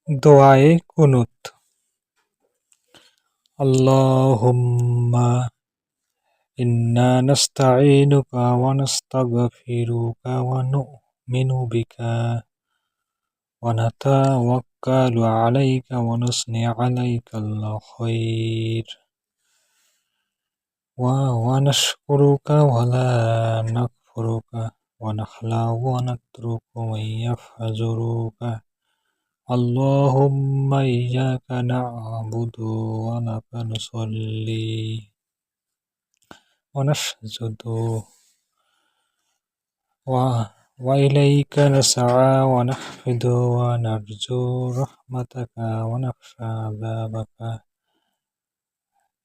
দোয়ায়ে কুনুত। আল্লাহুম্মা ইন্না নাস্তাঈনুকা ওয়া নাস্তাগফিরুকা ওয়া নু'মিনু বিকা ওয়া নাতাওয়াক্কালু আলাইকা ওয়া নুসনি আলাইকাল খায়র ওয়া নাশকুরুকা ওয়া লা নাকফুরুকা ওয়া নাখলাউ ওয়া নাতরুকু মান ইয়াফজুরুকা। اللهم إياك نعبد ولك نصلي ونسجد وإليك نسعى ونحفد ونرجو رحمتك ونخشى عذابك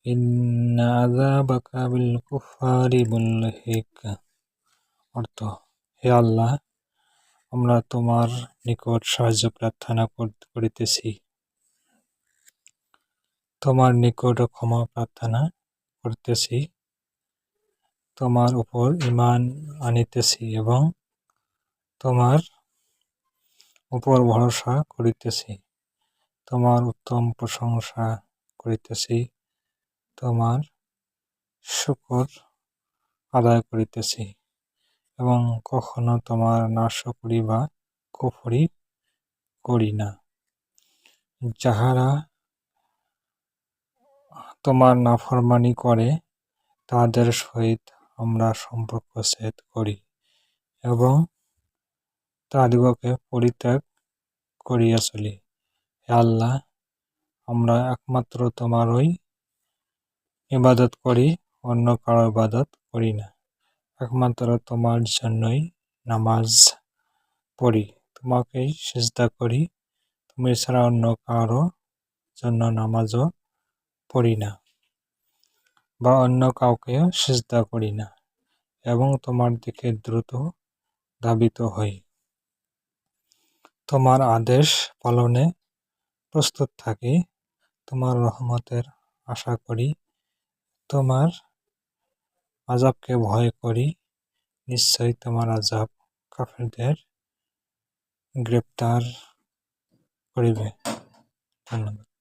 إن عذابك بالكفار ملحق। অর্থ, হে আল্লাহ, আমরা তোমার নিকট সাহায্য প্রার্থনা করিতেছি, তোমার নিকট ক্ষমা প্রার্থনা করিতেছি, তোমার উপর ঈমান আনিতেছি এবং তোমার উপর ভরসা করিতেছি, তোমার উত্তম প্রশংসা করিতেছি, তোমার শুকর আদায় করিতেছি এবং কখনো তোমার নাশকরি বা কুফরি করি না। যাহারা তোমার নাফরমানী করে তাদের সহিত আমরা সম্পর্ক ছেদ করি এবং তাদিগকে পরিত্যাগ করিয়া চলি। হে আল্লাহ, আমরা একমাত্র তোমারই ইবাদত করি, অন্য কারো ইবাদত করি না। একমাত্র তোমার জন্যই নামাজ পড়ি, তোমাকেই সিজদা করি, তুমি ছাড়া অন্য কারো জন্য নামাজও পড়ি না বা অন্য কাউকে সিজদা করি না এবং তোমার দিকে দ্রুত ধাবিত হই। তোমার আদেশ পালনে প্রস্তুত থাকি, তোমার রহমতের আশা করি, তোমার আযাবকে ভয় করি, নিশ্চয়ই তোমার আযাব কাফিরদের গ্রেপ্তার করিবে। ধন্যবাদ।